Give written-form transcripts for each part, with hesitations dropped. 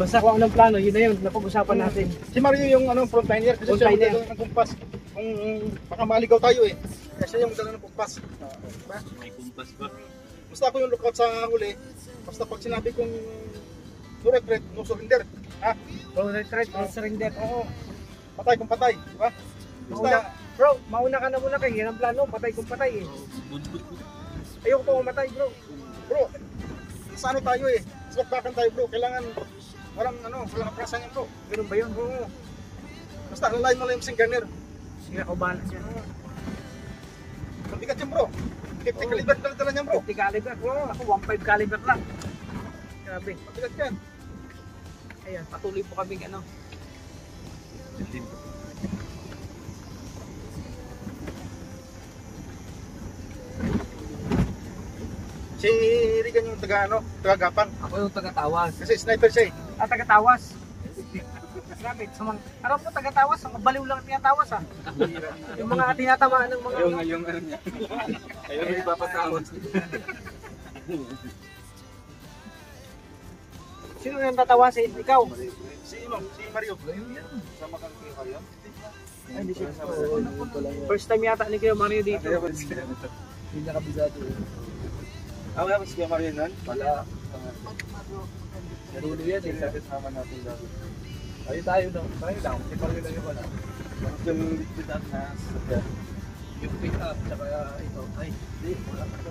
Basta kung anong plano, yun na yun, napag-usapan natin. Si Mario yung frontliner kasi siya yung dala ng kumpas. Kung baka maligaw tayo eh. Kaya siya yung dala ng kumpas. Diba? May kumpas ba? Basta ako yung lookout sa huli. Basta pag sinabi kong no retreat, no surrender. Ha? No retreat, no surrender. Oo. Patay kung patay. Diba? Basta, bro, mauna ka na muna kayo. Yan ang plano, patay kung patay eh. Ayoko pa mamatay bro. Bro, sa ano tayo eh. Sa bakbakan tayo bro. Kailangan walang aprasan yan bro. Ganun ba yun bro? Basta lalay mo lang yung singaner. Sige ako balas yan. Mabigat yan bro. 50 caliber dala niyan bro. 50 caliber bro. Ako 1.5 caliber lang. Grabe. Mabigat yan. Ayan, patuloy po kami Si Regan yung taga-gapang. Ako yung taga-tawas. Kasi sniper siya eh. Taga-tawas. Grabe, alam mo taga-tawas, ang baliw lang tinatawas ah. Yung mga tinatamaan ng mga... Yung ano niya. Ayaw yung ipapatawas. Sino nang tatawasin? Ikaw? Si Mario. Sama kang kay Mario. Hindi siya. First time yata ni Kuya Mario dito. Hindi nakabisado eh. Wala ba si Kuya Mario nun? Wala. Narulo yan eh. Sabi naman natin dati. Ayun tayo lang. Tayo lang. Si Mario lang yung wala. Yung bitbitan na sasakyan. Yung pick up tsaka ito. Ay, hindi. Wala ka ito.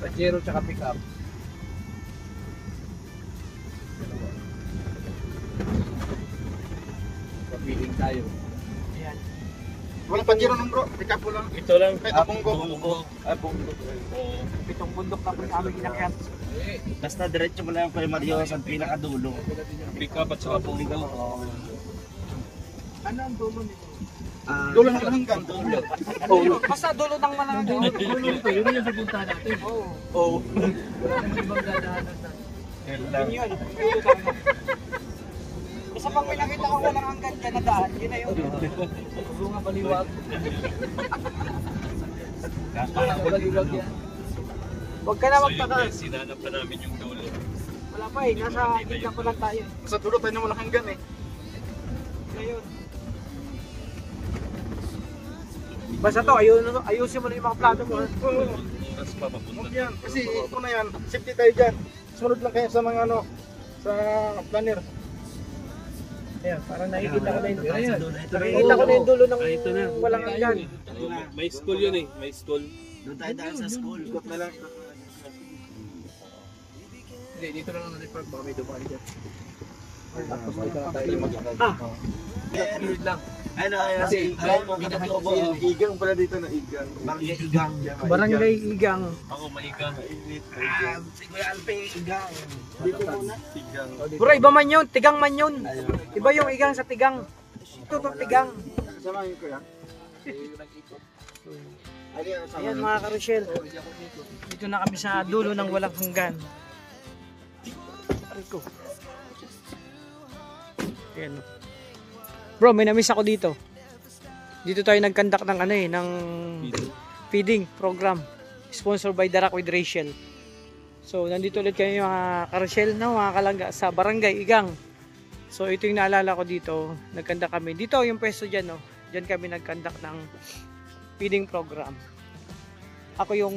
Pajero tsaka pick up. Papiling tayo. Ayan. Walang Pajero nung bro. Pick up ko lang. Ito lang. Kahit Bunggo. Bunggo. Pitong bundok na po namin inakyat. Basta diretso mo lang kay Mario sa pinakadulo. Pick up at saka Bunggo. Ano ang dulo nito? Dulo ng hanggang. Dulo. Basta dulo ng Malanggang. Dulo nito. Yun yung pupuntahan natin. Oo. Wala naman ibang dadaanan natin. Yan Yun. Basta pag may nakita ko walang hanggan dyan na daan, yun na yun. Bunga baliwag. Baliwag yan. Huwag ka na magtaka. Sinanap pa namin yung dulo. Wala Wala pa eh, nasa gitna pa lang tayo. Sa dulo tayo na walang hanggan eh. Ngayon. Basta to, ayusin mo na yung mga plano mo. Tapos papapunta. Huwag yan. Kasi ito na yan. Safety tayo dyan. Sunod lang kaya sa mga ano, sa planner. Ayan, parang nakikita ko na yung Ayan. nakikita ko na yung dulo ng Ito na. walang hanggan. May school yun eh. May school. Doon tayo daan sa school. Ikot na lang. Hindi, dito lang natin park. Baka may dumaan dyan. Tapos dito lang tayo mag Cleared lang. Ano, Kasi, Igang pala dito na igang. Barangay Igang. Barangay Igang. ako maigang. Siguro Alpe Igang. Dito muna. Igang. Bro, iba man yun, tigang man yun. Iba yung igang sa tigang. Ito to tigang. Samahin ko yan. Ayan mga karosyel. Dito na kami sa dulo ng walang hanggan. Aray ko. Ayan. Bro, may namiss ako dito. Dito tayo nag-conduct ng ano eh, ng feeding program. Sponsored by The Rock with Rachel. So, nandito ulit kami mga karosyel na mga kalangga sa Barangay Igang. So, ito yung naalala ko dito. Nag-conduct kami. Dito yung pwesto dyan, no? Dyan kami nag-conduct ng feeding program. Ako yung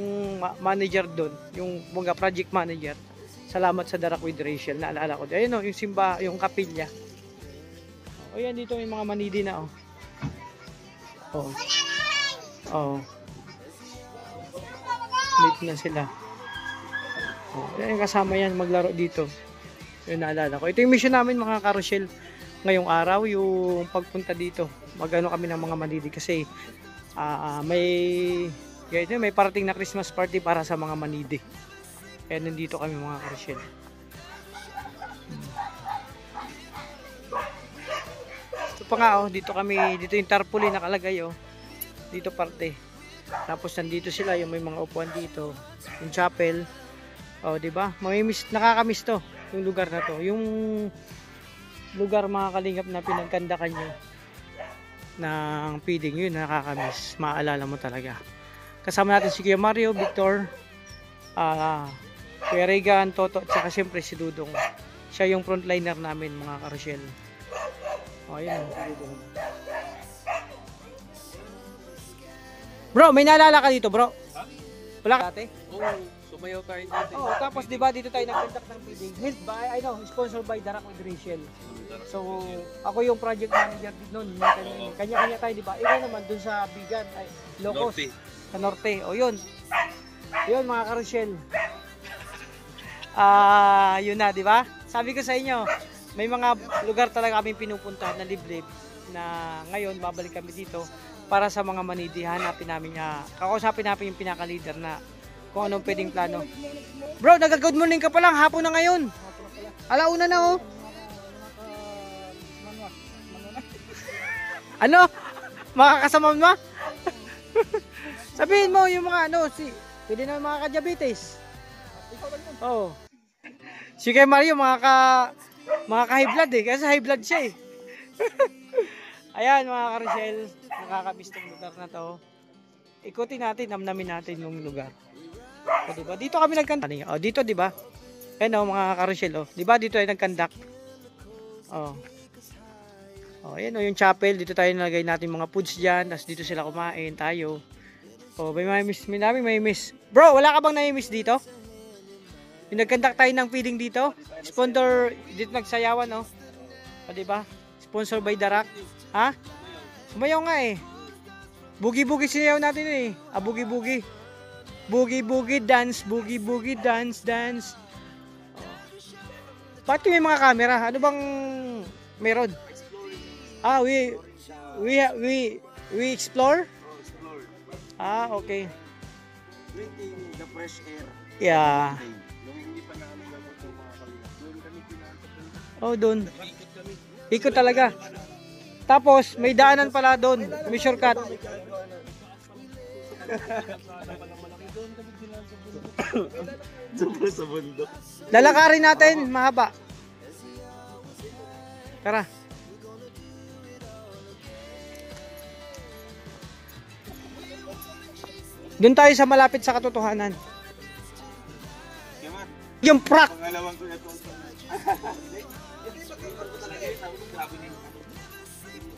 manager doon, yung mga project manager. Salamat sa The Rock with Rachel. Naalala ko. Ayun, no, yung simba, yung kapilya. O yan, dito yung mga manidi na, oh. Oh. Oh. Dito na sila. Oh. Yan, kasama yan, maglaro dito. Yun, naalala ko. Ito yung mission namin mga karosyel. Ngayong araw, yung pagpunta dito. Magano kami ng mga manidi kasi may parating na Christmas party para sa mga manidi. Kaya nandito kami mga karosyel. Pa nga oh, dito yung tarpaulin nakalagay oh. Dito parte. Tapos nandito sila yung may mga upuan dito. Yung chapel. Oh, di ba? Nakakamiss to, yung lugar na to. Yung lugar mga kalingap na pinagkandakan nyo ng feeding, yun nakakamiss. Maalala mo talaga. Kasama natin si Kuya Mario, Victor, Kuya Regan, Toto, at saka siyempre si Dudong. Siya yung frontliner namin mga karosyel. Oh, ayan. Bro, may naalala ka dito, bro? Wala ka dati? Oo, sumayaw tayo dito. Oh, tapos 'di ba dito tayo nag-conduct ng feeding? Held by, sponsored by The Rock with Rachel. So, ako yung project manager din noon. Kanya-kanya tayo, 'di ba? Ikaw naman dun sa Bigan, ay Locos, Norte. sa Norte. O yun. Yun mga karosyel. Yun na, 'di ba? Sabi ko sa inyo, may mga lugar talaga kami pinupuntahan na liblib na ngayon babalik kami dito para sa mga manidi. Hanapin namin kakausapin namin yung pinaka-leader na kung anong pwedeng plano. Bro, nag-good morning ka pa lang, hapon na ngayon. Alauna na oh. Ano? Makakasama mo? Sabihin mo yung mga pwede na mga ka-diabetes. Oo. Si Kuya Mario mga ka-high blood eh, kasi high blood siya eh. Ayan mga karosyel, nakakamiss tong lugar na to. Ikutin natin, namnamin natin yung lugar. O, diba? Dito kami nagkandak. O, dito diba? Ayan o mga karosyel o. Diba dito ay nagkandak? O. O, ayan o yung chapel. Dito tayo nalagay natin mga foods dyan. Tapos dito sila kumain tayo. O, may miss. Bro, wala ka bang nami-miss dito? Yung nagkandak tayo ng feeding dito. Sponsor, dito nagsayawan o. O, diba? Sponsor by The Rock. Ha? Sumayaw nga eh. Boogie-boogie sinayaw natin eh. Boogie-boogie. Boogie-boogie dance. Boogie-boogie dance. Pati may mga camera. Ano bang meron? We explore? Okay. Breathing the fresh air. Yeah. Oh, doon. Ikot talaga. Tapos, may daanan pala doon. May shortcut. Sa bundok. Lalakarin natin, mahaba. Tara. Doon tayo sa malapit sa katotohanan. yung prak. Pangalawan ko na to.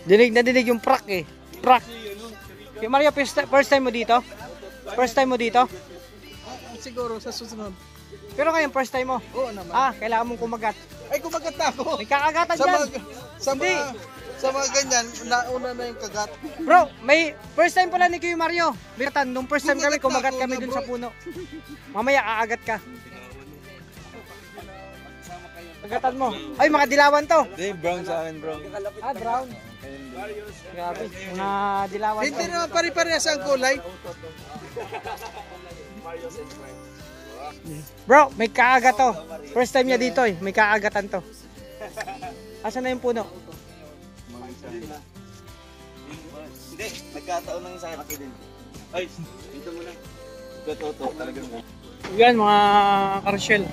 Dinig na dinig yung prak eh. Prak. Yung Mario, first time mo dito? First time mo dito? Siguro sa susunod. Pero ngayon, first time mo? Oo naman. Kailangan mong kumagat. Ay, kumagat na ako. May kakagatan Sa dyan. mga, sa Hindi. mga, sa mga ganyan, nauna na yung kagat. Bro, may first time pala ni Kuya Mario. Biratan, nung first time kami, Kumagat na kumagat ako kami na, dun bro. sa puno. Mamaya, aagat ka. Agatan mo. Ay, mga dilawan to. Hindi, brown sa akin, bro. Brown. Grabe, mga dilawan Hindi to. naman pare-parehas ang kulay. Bro, may kaagat to. First time niya dito eh. May kaagatan to. Asan na yung puno? Hindi, nagkataon lang sa akin din. Ay, dito muna. Ito, talagang. Yan mga karosyel.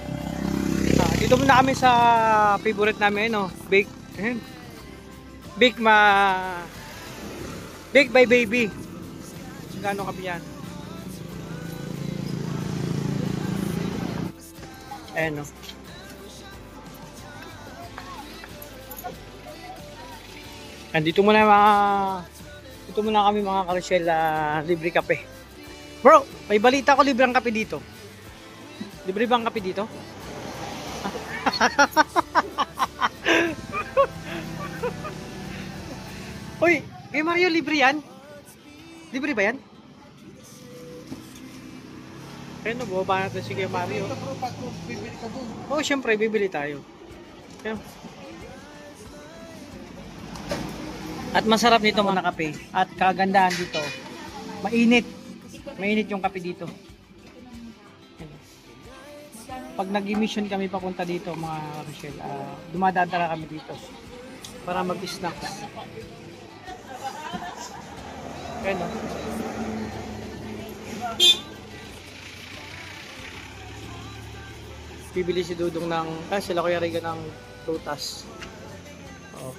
Dito muna kami sa favorite namin, no? Bake. Bake Bake by Baby. Gano'n kami yan. Ayan, no? Dito muna kami mga karosyel, libre kape. Bro, may balita ko, libre ang kape dito. Libre ba ang kape dito? Uy, kay Mario, libre yan? Libre ba yan? Ayun, bumaba natin si kay Mario. Pero pag bibili ka dun. Oo, syempre, bibili tayo. Ayun. At masarap nito mga kape. At kagandahan dito, mainit. Mainit yung kape dito. Pag nag-emission kami papunta dito mga Rochelle, dumadadala kami dito para mag-snacks. Ayun, no? Bibili si Dudong ng, sila Kuya Riga ng prutas. Oo.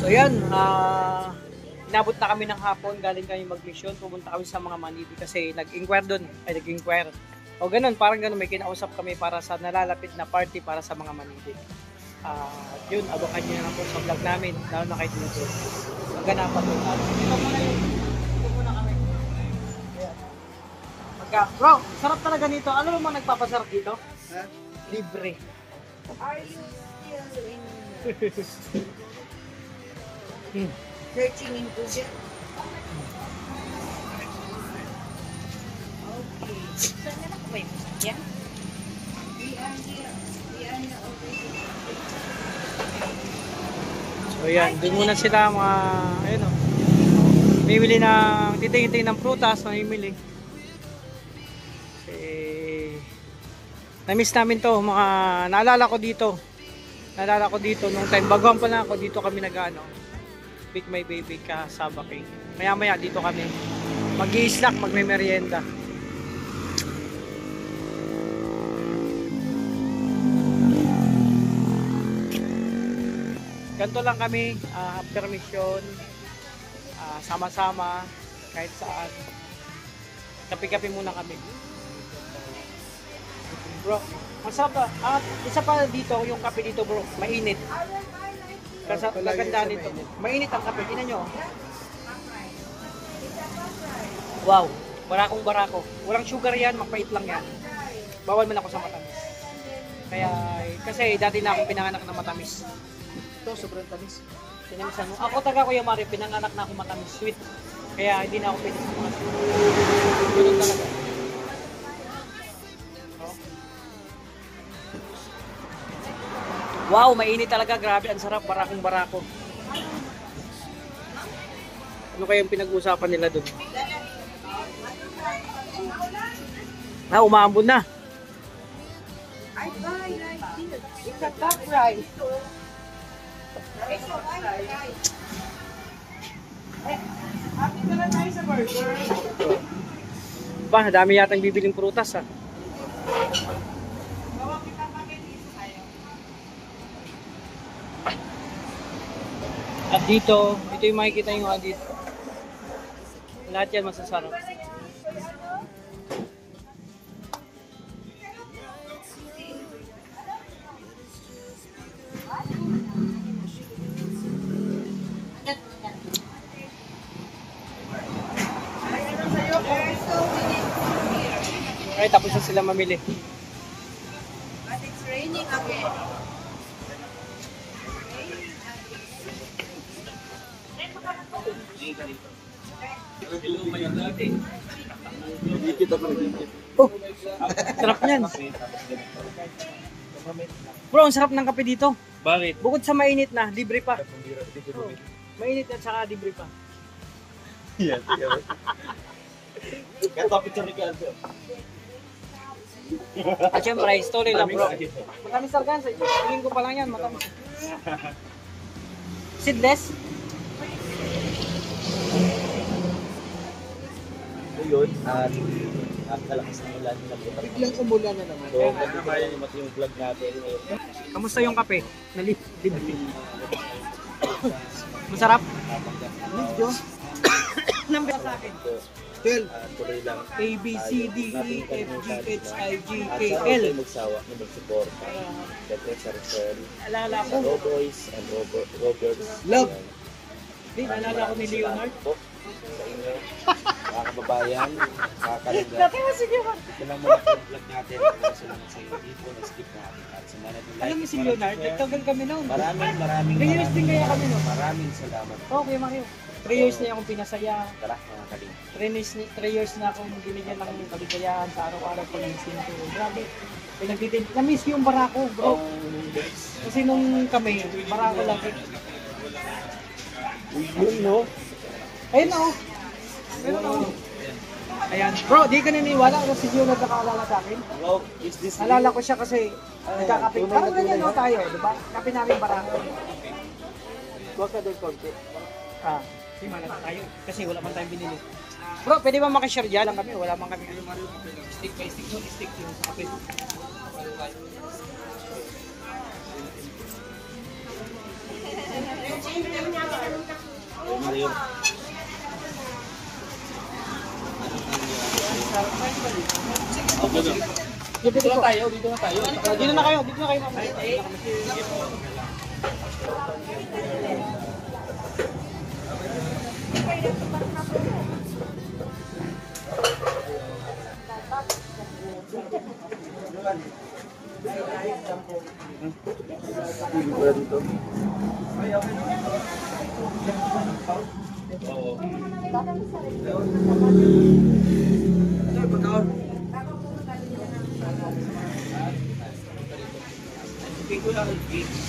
So yan, inabot na kami ng hapon, galing kami mag-mission, pumunta kami sa mga Manidi kasi nag-inquire doon, nag-inquire. O ganun, parang ganun, may kinausap kami para sa nalalapit na party para sa mga Manidi. Yun, abangan nyo na po sa vlog namin, lalo na kay Dudong. Maganapan doon. Dito muna kami. Ayan. Bro, sarap talaga nito. Ano naman nagpapasarap dito? Libre. Are you still in searching in Google? Okay. Saan na ako ba yung sasakyan? We are here already. So yan, doon muna sila mga, ayun o. Mamimili ng, titingin-tingin ng prutas, mamimili. Na-miss namin to, mga, naalala ko dito nung time, baguhan pa lang ako, dito kami nag-ano, Bake My Baby ka sa Baking. Maya-maya dito kami, mag-i-snack, magme-merienda. Ganto lang kami, after mission, sama-sama, kahit saan. Kape-kape muna kami. Bro, masarap ba? Isa pa dito, yung kape dito bro, mainit. Kasi maganda nito. Mainit ang kape, tingnan nyo. Wow, barakong-barako. Walang sugar yan, mapait lang yan. Bawal man ako sa matamis. Kaya, kasi dati na akong pinanganak na matamis. Ito, sobrang tamis. Tinamisan mo. Ako taga Kuya Mario, pinanganak na ako matamis, sweet. Kaya hindi na ako pwede sa mga sweet. Ganun talaga. Wow, mainit talaga. Grabe, ang sarap. Barakong-barako. Ano kayang pinag-uusapan nila doon? Umaambon na. I buy like this. It's a top rice. Ba, dami yatang bibiling prutas ha. At dito yung makikita nyo dito. Lahat yan masasarap. Okay, tapos na sila mamili. But it's raining again. Oh, sarap niyan. Bro, ang sarap ng kape dito. Bakit? Bukod sa mainit na, libre pa. Mainit at saka libre pa. Yan. Kaya picture ni Cardo. At syempre, story lang bro. Matamis sargansa. Tingin ko pa lang yan, matamis. Seedless? Yun, at napakalakas ng ulan na po. Biglang umulan na naman. So, nagkakalimat yung vlog natin. Kamusta yung kape? Libre. Masarap? Medyo. Number sa akin. 12. Tuloy lang. A, B, C, D, E, F, G, H, I, G, K, At sana L. kayo magsawa na mag-support. Siyempre sa Rizal, Alala sa ko. Roboys and Roberts. Love. Di, alala ko ni Leonard. Po sa inyo, mga kababayan, mga kalangga. Dati mo sige ba? Ito lang muna po yung vlog natin. Kung sila sa inyo dito, na-skip natin. At sa mga nag-like. Alam mo si Leonard, nagtagal kami noon. Maraming 3 years din kaya kami noon. maraming salamat. Okay, Mario. 3 years na akong pinasaya. Tara, mga kaling. 3 years na akong binigyan ng kaligayahan sa araw-araw ko ng sinto. Grabe. Pinagtitin. Na-miss yung barako, bro. Kasi nung kami, barako lang. Yun, no? Ayun na, oh. Ayun na, oh. Ayan. Bro, di ka naniniwala na si Gio nagkakaalala sa akin. Wow, is this Nalala ko siya kasi nagkakape. Parang ganyan no tayo, di ba? Kape namin barako. Huwag ka doon konti. Ah, di malala tayo. Kasi wala man tayong binili. Bro, pwede ba makishare dyan lang kami? Wala man kami. Stick by stick, no? Stick yung sa kape. Mario. Dito na tayo, dito na tayo. Dito na kayo, dito na kayo.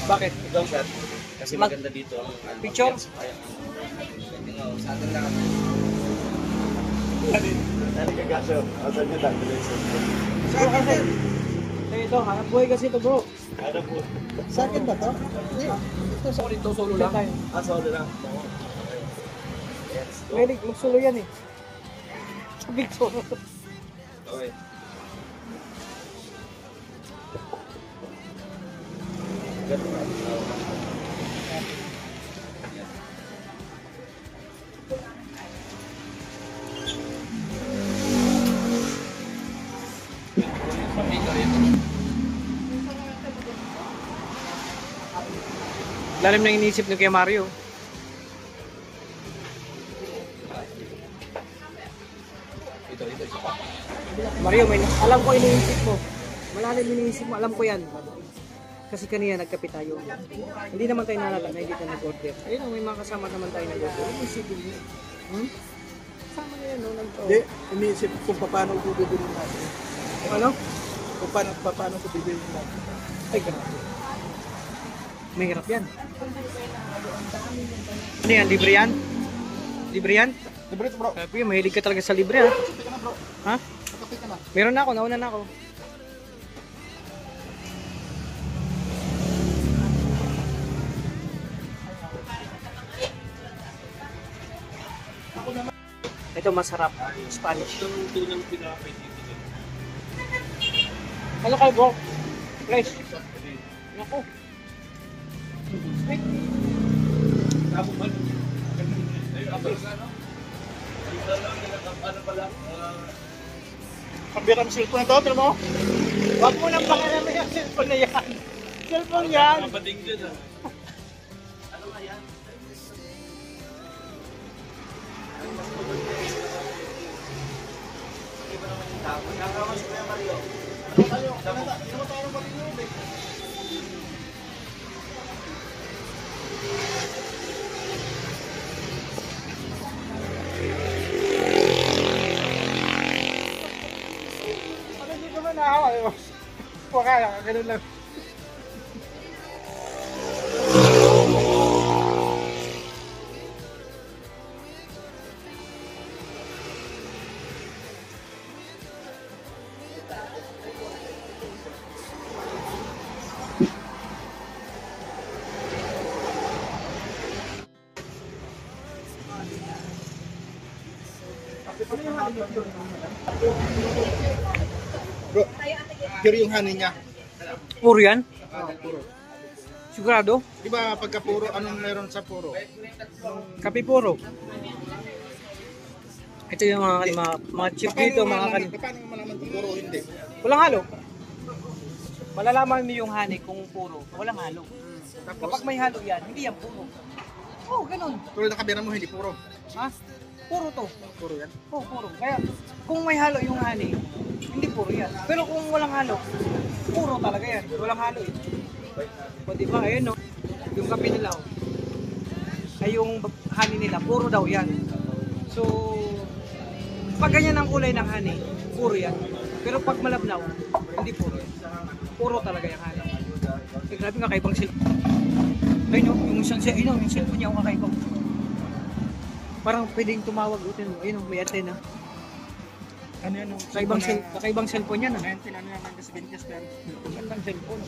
Bakit? Ikaw, sir. Kasi maganda dito ang Picture? Sa atin lang. Dali ka gaso. Asan nyo lang? Bro, kasi. Ito, hanap buhay kasi ito bro. Ano po? Sa akin ba to? Hindi. Ito sa ito, solo lang. Tayo. Solo lang. Yes. Mahilig, magsulo yan eh. Big solo. Okay. Lalim na iniisip ni kay Mario. Mario, may alam ko iniisip mo. Malalim iniisip mo, alam ko yan. Kasi kanina nagkape tayo. Hindi naman tayo nalala na hindi tayo nag-order. Ayun, may mga kasama naman tayo nag-order. Inisipin mo. Kasama na yan, no? Hindi. Iniisip kung paano ito bibilin natin. Ano? Kung paano ito bibilin natin. Ay, grabe. Mahirap yan. Ano yan? Libre yan? Libre yan? Libre ito bro. Grabe, mahilig ka talaga sa libre ha. Kape ka na bro. Ha? Kape ka na. Meron na ako, nauna na ako. Ito masarap, Spanish. Ano kayo bro? Fresh. Naku. Ano pala? Pambira mo cellphone na to, pero mo? Wag mo nang pakiramay ang cellphone na yan. Cellphone yan. Mabating dyan ah. Nakakamas ko yung Mario. Ano dito naman ako? Waka lang, ganun lang. Bro, pure yung honey niya. Puro yan? Puro. Sigurado? Di ba pagka puro, anong meron sa puro? Kape puro. Ito yung mga chip dito, mga kan... Paano mo malaman kung puro o hindi? Walang halo. Malalaman mo yung honey kung puro. Walang halo. Tapos, Kapag may halo yan, hindi yan puro. Oo, ganun. tulad ng kabira mo, hindi puro. Ha? Puro to. Puro yan. Oo, puro. Kaya kung may halo yung honey, hindi puro yan. Pero kung walang halo, puro talaga yan. Walang halo eh. O diba, ayun no, yung kape nila oh. Ay yung honey nila, puro daw yan. So, pag ganyan ang kulay ng honey, puro yan. Pero pag malabnaw, hindi puro yan. Puro talaga yung honey. Eh, grabe nga kaibang cellphone. Ayun no, yung isang ayun, yung cellphone niya, kakaibang. Parang pwedeng tumawag utin mo. Ayun, may antena. Ano yan? Kakaibang cellphone yan. Ah. 19 ano yan, 20 pero. Magandang cellphone.